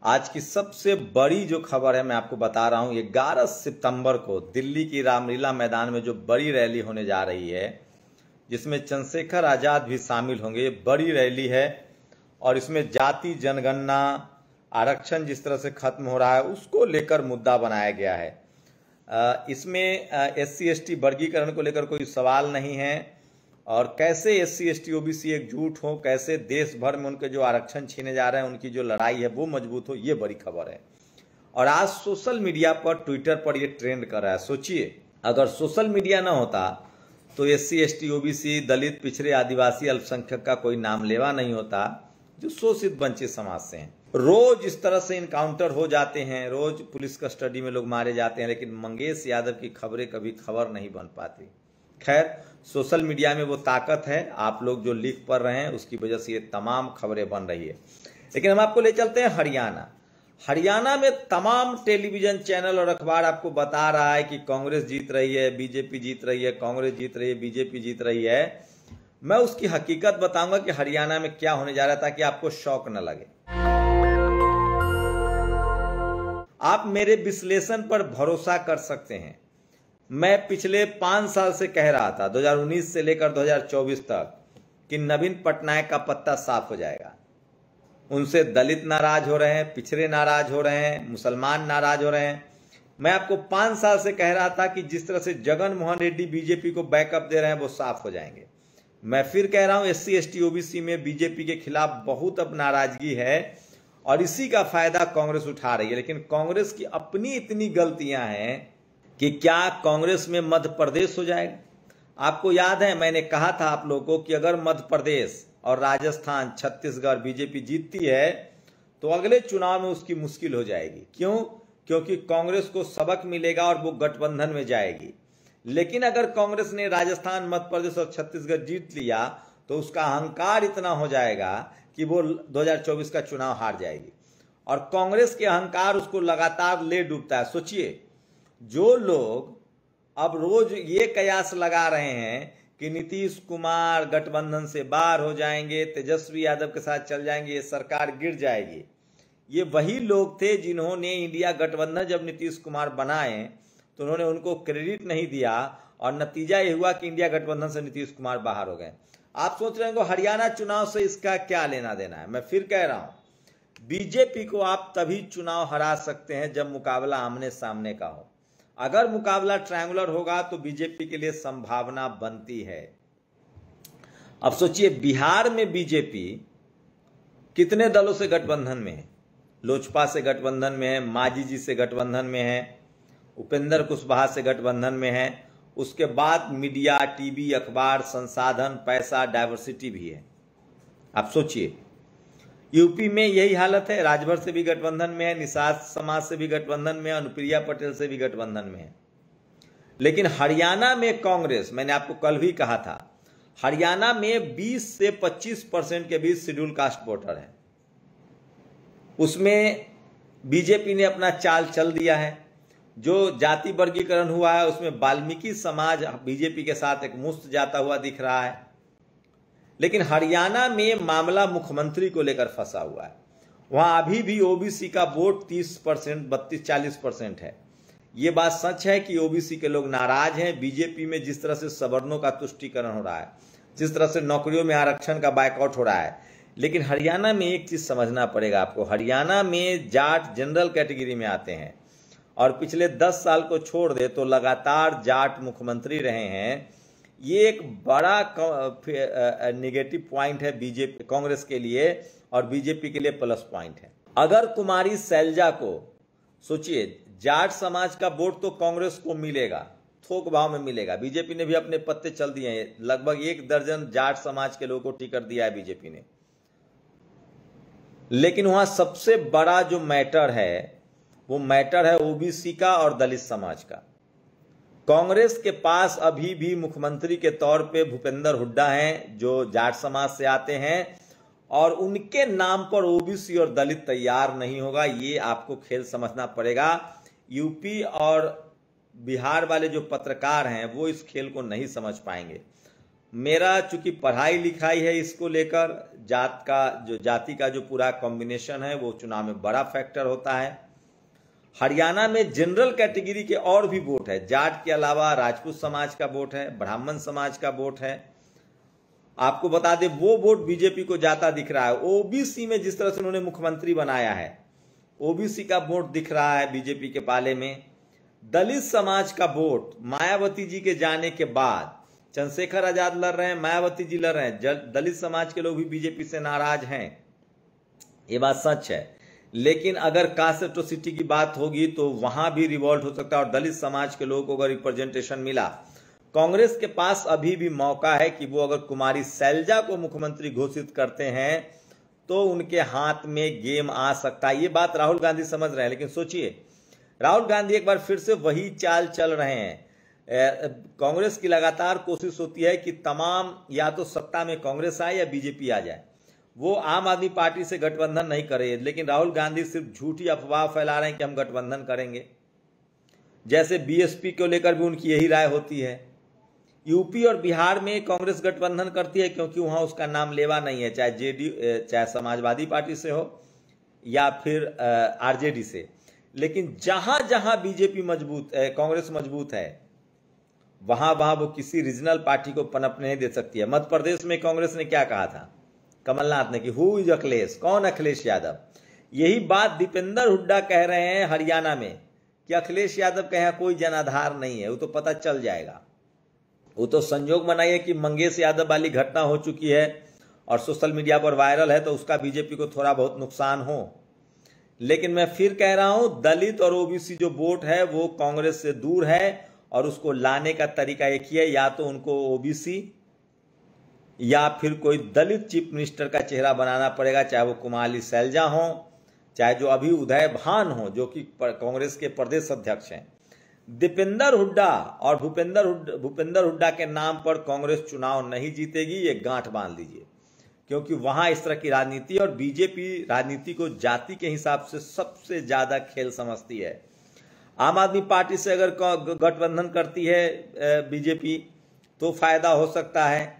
आज की सबसे बड़ी जो खबर है मैं आपको बता रहा हूं, 11 सितंबर को दिल्ली की रामलीला मैदान में जो बड़ी रैली होने जा रही है, जिसमें चंद्रशेखर आजाद भी शामिल होंगे। ये बड़ी रैली है और इसमें जाति जनगणना, आरक्षण जिस तरह से खत्म हो रहा है उसको लेकर मुद्दा बनाया गया है। इसमें SC ST वर्गीकरण को लेकर कोई सवाल नहीं है और कैसे SC ST OBC एकजुट हो, कैसे देश भर में उनके जो आरक्षण छीने जा रहे हैं उनकी जो लड़ाई है वो मजबूत हो, ये बड़ी खबर है। और आज सोशल मीडिया पर, ट्विटर पर ये ट्रेंड कर रहा है। सोचिए, अगर सोशल मीडिया ना होता तो SC ST OBC, दलित, पिछड़े, आदिवासी, अल्पसंख्यक का कोई नाम लेवा नहीं होता, जो शोषित वंचित समाज से हैं। रोज इस तरह से इनकाउंटर हो जाते हैं, रोज पुलिस कस्टडी में लोग मारे जाते हैं, लेकिन मंगेश यादव की खबरें कभी खबर नहीं बन पाती। खैर, सोशल मीडिया में वो ताकत है, आप लोग जो लिख पढ़ रहे हैं उसकी वजह से ये तमाम खबरें बन रही है। लेकिन हम आपको ले चलते हैं हरियाणा। हरियाणा में तमाम टेलीविजन चैनल और अखबार आपको बता रहा है कि कांग्रेस जीत रही है, बीजेपी जीत रही है, कांग्रेस जीत रही है, बीजेपी जीत रही है। मैं उसकी हकीकत बताऊंगा कि हरियाणा में क्या होने जा रहा है, ताकि आपको शौक न लगे। आप मेरे विश्लेषण पर भरोसा कर सकते हैं। मैं पिछले 5 साल से कह रहा था, 2019 से लेकर 2024 तक, कि नवीन पटनायक का पत्ता साफ हो जाएगा। उनसे दलित नाराज हो रहे हैं, पिछड़े नाराज हो रहे हैं, मुसलमान नाराज हो रहे हैं। मैं आपको 5 साल से कह रहा था कि जिस तरह से जगन मोहन रेड्डी बीजेपी को बैकअप दे रहे हैं वो साफ हो जाएंगे। मैं फिर कह रहा हूं, SC ST OBC में बीजेपी के खिलाफ बहुत अब नाराजगी है और इसी का फायदा कांग्रेस उठा रही है। लेकिन कांग्रेस की अपनी इतनी गलतियां हैं कि क्या कांग्रेस में मध्य प्रदेश हो जाएगा। आपको याद है, मैंने कहा था आप लोगों को कि अगर मध्य प्रदेश और राजस्थान, छत्तीसगढ़ बीजेपी जीतती है तो अगले चुनाव में उसकी मुश्किल हो जाएगी। क्यों? क्योंकि कांग्रेस को सबक मिलेगा और वो गठबंधन में जाएगी। लेकिन अगर कांग्रेस ने राजस्थान, मध्य प्रदेश और छत्तीसगढ़ जीत लिया तो उसका अहंकार इतना हो जाएगा कि वो 2024 का चुनाव हार जाएगी। और कांग्रेस के अहंकार उसको लगातार ले डूबता है। सोचिए, जो लोग अब रोज ये कयास लगा रहे हैं कि नीतीश कुमार गठबंधन से बाहर हो जाएंगे, तेजस्वी यादव के साथ चल जाएंगे, ये सरकार गिर जाएगी, ये वही लोग थे जिन्होंने इंडिया गठबंधन जब नीतीश कुमार बनाए तो उन्होंने उनको क्रेडिट नहीं दिया और नतीजा ये हुआ कि इंडिया गठबंधन से नीतीश कुमार बाहर हो गए। आप सोच रहे हैं हरियाणा चुनाव से इसका क्या लेना देना है। मैं फिर कह रहा हूं, बीजेपी को आप तभी चुनाव हरा सकते हैं जब मुकाबला आमने सामने का हो। अगर मुकाबला ट्रायंगुलर होगा तो बीजेपी के लिए संभावना बनती है। अब सोचिए, बिहार में बीजेपी कितने दलों से गठबंधन में है? लोजपा से गठबंधन में है, मांझी जी से गठबंधन में है, उपेंद्र कुशवाहा से गठबंधन में है। उसके बाद मीडिया, टीवी, अखबार, संसाधन, पैसा, डाइवर्सिटी भी है। आप सोचिए, यूपी में यही हालत है, राजभर से भी गठबंधन में है, निषाद समाज से भी गठबंधन में है, अनुप्रिया पटेल से भी गठबंधन में है। लेकिन हरियाणा में कांग्रेस, मैंने आपको कल भी कहा था, हरियाणा में 20 से 25% के बीच शेड्यूल कास्ट वोटर है। उसमें बीजेपी ने अपना चाल चल दिया है। जो जाति वर्गीकरण हुआ है उसमें वाल्मीकि समाज बीजेपी के साथ एक मुश्त जाता हुआ दिख रहा है। लेकिन हरियाणा में मामला मुख्यमंत्री को लेकर फंसा हुआ है। वहां अभी भी OBC का वोट 30%, 32-40% है। ये बात सच है कि OBC के लोग नाराज हैं। बीजेपी में जिस तरह से सवर्णों का तुष्टीकरण हो रहा है, जिस तरह से नौकरियों में आरक्षण का बैकआउट हो रहा है। लेकिन हरियाणा में एक चीज समझना पड़ेगा आपको, हरियाणा में जाट जनरल कैटेगरी में आते हैं और पिछले 10 साल को छोड़ दे तो लगातार जाट मुख्यमंत्री रहे हैं। ये एक बड़ा नेगेटिव पॉइंट है बीजेपी, कांग्रेस के लिए और बीजेपी के लिए प्लस पॉइंट है। अगर कुमारी शैलजा को, सोचिए, जाट समाज का वोट तो कांग्रेस को मिलेगा, थोक भाव में मिलेगा। बीजेपी ने भी अपने पत्ते चल दिए हैं, लगभग 1 दर्जन जाट समाज के लोगों को टिकट दिया है बीजेपी ने। लेकिन वहां सबसे बड़ा जो मैटर है वो मैटर है OBC का और दलित समाज का। कांग्रेस के पास अभी भी मुख्यमंत्री के तौर पे भूपेंद्र हुड्डा हैं जो जाट समाज से आते हैं और उनके नाम पर OBC और दलित तैयार नहीं होगा। ये आपको खेल समझना पड़ेगा। यूपी और बिहार वाले जो पत्रकार हैं वो इस खेल को नहीं समझ पाएंगे। मेरा चूंकि पढ़ाई लिखाई है इसको लेकर, जाति का जो पूरा कॉम्बिनेशन है वो चुनाव में बड़ा फैक्टर होता है। हरियाणा में जनरल कैटेगरी के और भी वोट है, जाट के अलावा राजपूत समाज का वोट है, ब्राह्मण समाज का वोट है। आपको बता दें वो वोट बीजेपी को जाता दिख रहा है। ओबीसी में जिस तरह से उन्होंने मुख्यमंत्री बनाया है, ओबीसी का वोट दिख रहा है बीजेपी के पाले में। दलित समाज का वोट मायावती जी के जाने के बाद, चंद्रशेखर आजाद लड़ रहे हैं, मायावती जी लड़ रहे हैं, दलित समाज के लोग भी बीजेपी से नाराज हैं, ये बात सच है। लेकिन अगर कास्ट एट्रोसिटी की बात होगी तो वहां भी रिवॉल्ट हो सकता है और दलित समाज के लोगों को अगर रिप्रेजेंटेशन मिला, कांग्रेस के पास अभी भी मौका है कि वो अगर कुमारी शैलजा को मुख्यमंत्री घोषित करते हैं तो उनके हाथ में गेम आ सकता है। ये बात राहुल गांधी समझ रहे हैं, लेकिन सोचिए राहुल गांधी एक बार फिर से वही चाल चल रहे हैं। कांग्रेस की लगातार कोशिश होती है कि तमाम या तो सत्ता में कांग्रेस आए या बीजेपी आ जाए, वो आम आदमी पार्टी से गठबंधन नहीं करे। लेकिन राहुल गांधी सिर्फ झूठी अफवाह फैला रहे हैं कि हम गठबंधन करेंगे। जैसे बीएसपी को लेकर भी उनकी यही राय होती है। यूपी और बिहार में कांग्रेस गठबंधन करती है क्योंकि वहां उसका नाम लेवा नहीं है, चाहे जेडीयू, चाहे समाजवादी पार्टी से हो या फिर आरजेडी से। लेकिन जहां जहां बीजेपी मजबूत है, कांग्रेस मजबूत है, वहां वो किसी रीजनल पार्टी को पनपने नहीं दे सकती है। मध्य प्रदेश में कांग्रेस ने क्या कहा था कमलनाथ ने कि हु इज अखिलेश, कौन अखिलेश यादव। यही बात दीपेंद्र हुड्डा कह रहे हैं हरियाणा में कि अखिलेश यादव के यहाँ कोई जनाधार नहीं है, वो तो पता चल जाएगा। वो तो संजोग बनाइए कि मंगेश यादव वाली घटना हो चुकी है और सोशल मीडिया पर वायरल है, तो उसका बीजेपी को थोड़ा बहुत नुकसान हो। लेकिन मैं फिर कह रहा हूं, दलित और ओबीसी जो वोट है वो कांग्रेस से दूर है और उसको लाने का तरीका एक ही है, या तो उनको ओबीसी या फिर कोई दलित चीफ मिनिस्टर का चेहरा बनाना पड़ेगा, चाहे वो कुमारी शैलजा हो, चाहे जो अभी उदय भान हो जो कि कांग्रेस के प्रदेश अध्यक्ष हैं। दीपेंद्र हुड्डा और भूपेंद्र हुड्डा के नाम पर कांग्रेस चुनाव नहीं जीतेगी, ये गांठ बांध लीजिए, क्योंकि वहां इस तरह की राजनीति और बीजेपी राजनीति को जाति के हिसाब से सबसे ज्यादा खेल समझती है। आम आदमी पार्टी से अगर गठबंधन करती है बीजेपी तो फायदा हो सकता है।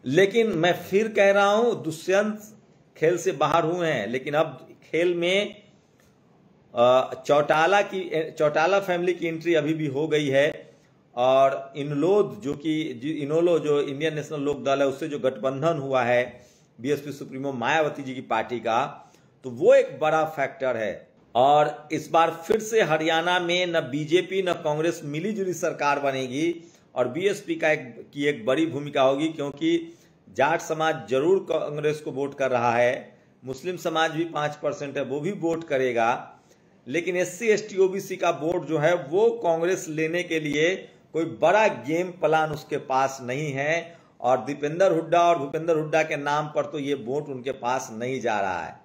लेकिन मैं फिर कह रहा हूं, दुष्यंत खेल से बाहर हुए हैं, लेकिन अब खेल में चौटाला फैमिली की एंट्री अभी भी हो गई है और इनोलो जो इंडियन नेशनल लोक दल है उससे जो गठबंधन हुआ है बीएसपी सुप्रीमो मायावती जी की पार्टी का, तो वो एक बड़ा फैक्टर है। और इस बार फिर से हरियाणा में न बीजेपी न कांग्रेस मिलीजुली सरकार बनेगी और बीएसपी की एक बड़ी भूमिका होगी, क्योंकि जाट समाज जरूर कांग्रेस को वोट कर रहा है, मुस्लिम समाज भी 5% है वो भी वोट करेगा, लेकिन एससी एसटी ओबीसी का वोट जो है वो कांग्रेस लेने के लिए कोई बड़ा गेम प्लान उसके पास नहीं है। और दीपेंद्र हुड्डा और भूपेंद्र हुड्डा के नाम पर तो ये वोट उनके पास नहीं जा रहा है।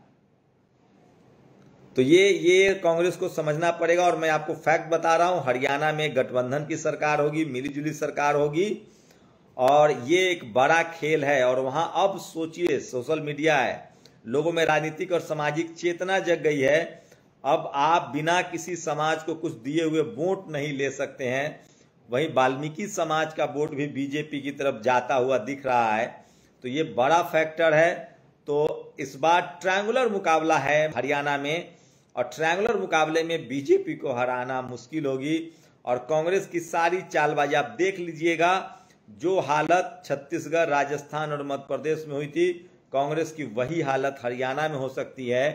तो ये कांग्रेस को समझना पड़ेगा। और मैं आपको फैक्ट बता रहा हूं, हरियाणा में गठबंधन की सरकार होगी, मिलीजुली सरकार होगी और ये एक बड़ा खेल है। और वहां अब सोचिए, सोशल मीडिया है, लोगों में राजनीतिक और सामाजिक चेतना जग गई है। अब आप बिना किसी समाज को कुछ दिए हुए वोट नहीं ले सकते हैं। वहीं वाल्मीकि समाज का वोट भी बीजेपी की तरफ जाता हुआ दिख रहा है, तो ये बड़ा फैक्टर है। तो इस बार ट्रायंगुलर मुकाबला है हरियाणा में और ट्रायंगुलर मुकाबले में बीजेपी को हराना मुश्किल होगी। और कांग्रेस की सारी चालबाजी आप देख लीजिएगा, जो हालत छत्तीसगढ़, राजस्थान और मध्य प्रदेश में हुई थी, कांग्रेस की वही हालत हरियाणा में हो सकती है।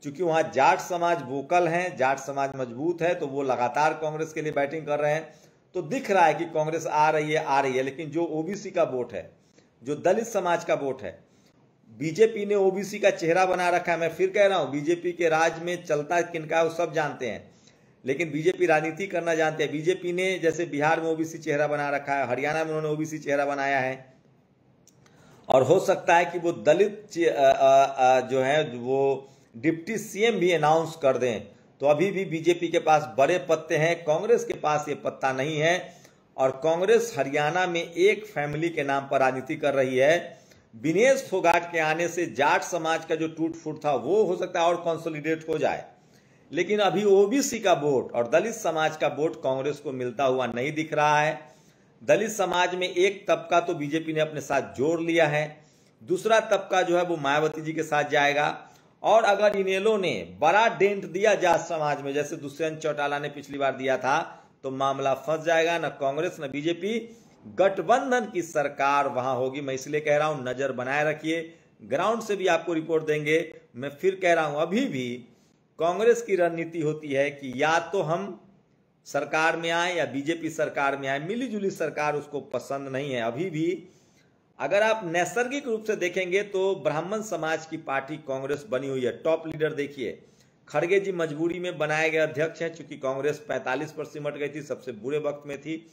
क्योंकि वहां जाट समाज वोकल हैं, जाट समाज मजबूत है, तो वो लगातार कांग्रेस के लिए बैटिंग कर रहे हैं। तो दिख रहा है कि कांग्रेस आ रही है। लेकिन जो ओबीसी का वोट है, जो दलित समाज का वोट है, बीजेपी ने ओबीसी का चेहरा बना रखा है। मैं फिर कह रहा हूं, बीजेपी के राज में चलता किनका है वो सब जानते हैं, लेकिन बीजेपी राजनीति करना जानते हैं। बीजेपी ने जैसे बिहार में ओबीसी चेहरा बना रखा है, हरियाणा में उन्होंने ओबीसी चेहरा बनाया है और हो सकता है कि वो दलित जो है वो डिप्टी सीएम भी अनाउंस कर दें। तो अभी भी बीजेपी के पास बड़े पत्ते हैं, कांग्रेस के पास ये पत्ता नहीं है। और कांग्रेस हरियाणा में एक फैमिली के नाम पर राजनीति कर रही है। विनेश फोगाट के आने से जाट समाज का जो टूट फूट था वो हो सकता है और कंसोलिडेट हो जाए, लेकिन अभी ओबीसी का वोट और दलित समाज का वोट कांग्रेस को मिलता हुआ नहीं दिख रहा है। दलित समाज में एक तबका तो बीजेपी ने अपने साथ जोड़ लिया है, दूसरा तबका जो है वो मायावती जी के साथ जाएगा। और अगर इनेलो ने बड़ा डेंट दिया जाट समाज में, जैसे दुष्यंत चौटाला ने पिछली बार दिया था, तो मामला फंस जाएगा। न कांग्रेस न बीजेपी, गठबंधन की सरकार वहां होगी। मैं इसलिए कह रहा हूं नजर बनाए रखिए, ग्राउंड से भी आपको रिपोर्ट देंगे। मैं फिर कह रहा हूं अभी भी कांग्रेस की रणनीति होती है कि या तो हम सरकार में आए या बीजेपी सरकार में आए, मिलीजुली सरकार उसको पसंद नहीं है। अभी भी अगर आप नैसर्गिक रूप से देखेंगे तो ब्राह्मण समाज की पार्टी कांग्रेस बनी हुई है। टॉप लीडर देखिए, खड़गे जी मजबूरी में बनाए गए अध्यक्ष हैं, चूंकि कांग्रेस 45 पर सिमट गई थी, सबसे बुरे वक्त में थी।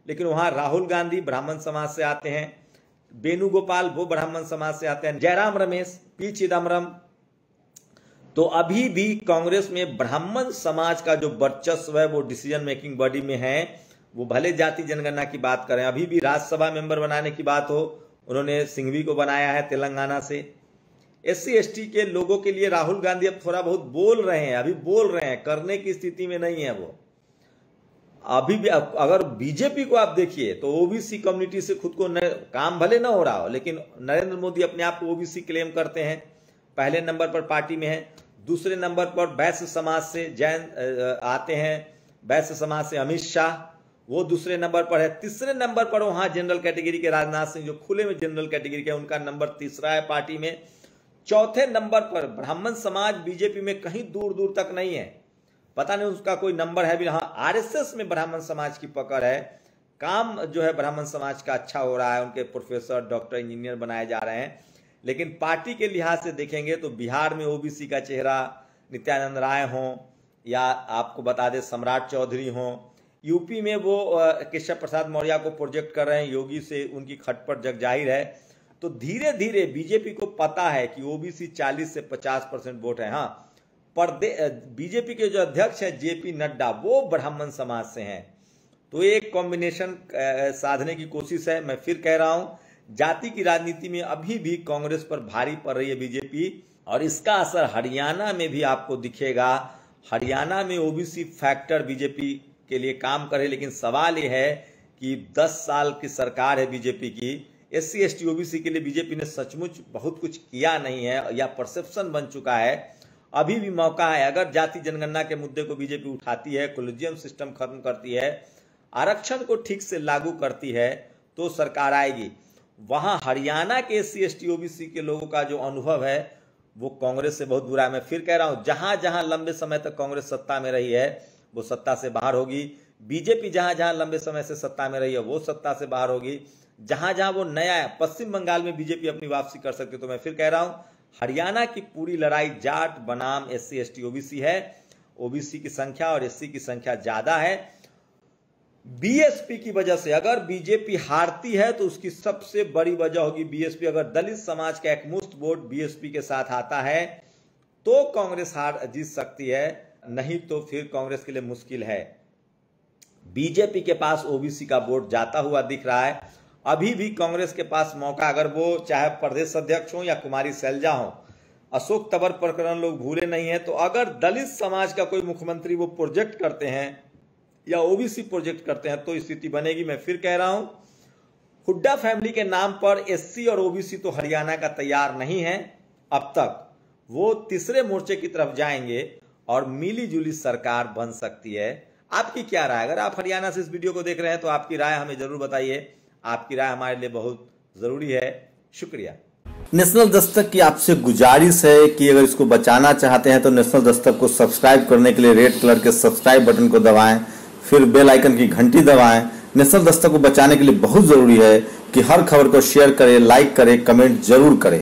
लेकिन वहां राहुल गांधी ब्राह्मण समाज से आते हैं, वेणुगोपाल वो ब्राह्मण समाज से आते हैं, जयराम रमेश, पी चिदम्बरम। तो अभी भी कांग्रेस में ब्राह्मण समाज का जो वर्चस्व है वो डिसीजन मेकिंग बॉडी में है। वो भले जाति जनगणना की बात करें, अभी भी राज्यसभा मेंबर बनाने की बात हो, उन्होंने सिंघवी को बनाया है तेलंगाना से। SC ST के लोगों के लिए राहुल गांधी अब थोड़ा बहुत बोल रहे हैं, अभी बोल रहे हैं, करने की स्थिति में नहीं है वो अभी भी। अगर बीजेपी को आप देखिए तो ओबीसी कम्युनिटी से खुद को काम भले ना हो रहा हो, लेकिन नरेंद्र मोदी अपने आप को ओबीसी क्लेम करते हैं, पहले नंबर पर पार्टी में है। दूसरे नंबर पर वैश्य समाज से जैन आते हैं, वैश्य समाज से अमित शाह, वो दूसरे नंबर पर है। तीसरे नंबर पर वहां जनरल कैटेगरी के राजनाथ सिंह, जो खुले में जनरल कैटेगरी के, उनका नंबर तीसरा है पार्टी में। चौथे नंबर पर ब्राह्मण समाज बीजेपी में कहीं दूर दूर तक नहीं है, पता नहीं उसका कोई नंबर है भी। हाँ, RSS में ब्राह्मण समाज की पकड़ है, काम जो है ब्राह्मण समाज का अच्छा हो रहा है, उनके प्रोफेसर डॉक्टर इंजीनियर बनाए जा रहे हैं। लेकिन पार्टी के लिहाज से देखेंगे तो बिहार में ओबीसी का चेहरा नित्यानंद राय हों या आपको बता दें सम्राट चौधरी हों, यूपी में वो केशव प्रसाद मौर्य को प्रोजेक्ट कर रहे हैं, योगी से उनकी खटपट जग जाहिर है। तो धीरे धीरे बीजेपी को पता है कि ओबीसी 40 से 50% वोट है। हाँ, बीजेपी के जो अध्यक्ष हैं JP नड्डा, वो ब्राह्मण समाज से हैं। तो एक कॉम्बिनेशन साधने की कोशिश है। मैं फिर कह रहा हूं, जाति की राजनीति में अभी भी कांग्रेस पर भारी पड़ रही है बीजेपी, और इसका असर हरियाणा में भी आपको दिखेगा। हरियाणा में ओबीसी फैक्टर बीजेपी के लिए काम करे, लेकिन सवाल यह है कि 10 साल की सरकार है बीजेपी की, SC ST OBC के लिए बीजेपी ने सचमुच बहुत कुछ किया नहीं है, या परसेप्शन बन चुका है। अभी भी मौका है, अगर जाति जनगणना के मुद्दे को बीजेपी उठाती है, कोलिजियम सिस्टम खत्म करती है, आरक्षण को ठीक से लागू करती है, तो सरकार आएगी। वहां हरियाणा के SC ST OBC के लोगों का जो अनुभव है वो कांग्रेस से बहुत बुरा है। मैं फिर कह रहा हूं, जहां जहां लंबे समय तक कांग्रेस सत्ता में रही है वो सत्ता से बाहर होगी। बीजेपी जहां जहां लंबे समय से सत्ता में रही है वो सत्ता से बाहर होगी। जहां जहां वो नया, पश्चिम बंगाल में बीजेपी अपनी वापसी कर सकती है। तो मैं फिर कह रहा हूं, हरियाणा की पूरी लड़ाई जाट बनाम SC ST OBC है। OBC की संख्या और SC की संख्या ज्यादा है। BSP की वजह से अगर बीजेपी हारती है तो उसकी सबसे बड़ी वजह होगी BSP। अगर दलित समाज का एकमुश्त वोट BSP के साथ आता है तो कांग्रेस जीत सकती है, नहीं तो फिर कांग्रेस के लिए मुश्किल है। बीजेपी के पास OBC का वोट जाता हुआ दिख रहा है। अभी भी कांग्रेस के पास मौका, अगर वो चाहे प्रदेश अध्यक्ष हो या कुमारी शैलजा हो, अशोक तंवर प्रकरण लोग भूले नहीं है। तो अगर दलित समाज का कोई मुख्यमंत्री वो प्रोजेक्ट करते हैं या OBC प्रोजेक्ट करते हैं तो स्थिति बनेगी। मैं फिर कह रहा हूं, हुड्डा फैमिली के नाम पर SC और OBC तो हरियाणा का तैयार नहीं है अब तक। वो तीसरे मोर्चे की तरफ जाएंगे और मिली जुली सरकार बन सकती है। आपकी क्या राय? अगर आप हरियाणा से इस वीडियो को देख रहे हैं तो आपकी राय हमें जरूर बताइए। आपकी राय हमारे लिए बहुत जरूरी है। शुक्रिया। नेशनल दस्तक की आपसे गुजारिश है कि अगर इसको बचाना चाहते हैं तो नेशनल दस्तक को सब्सक्राइब करने के लिए रेड कलर के सब्सक्राइब बटन को दबाएं, फिर बेल आइकन की घंटी दबाएं। नेशनल दस्तक को बचाने के लिए बहुत जरूरी है कि हर खबर को शेयर करें, लाइक करें, कमेंट जरूर करें।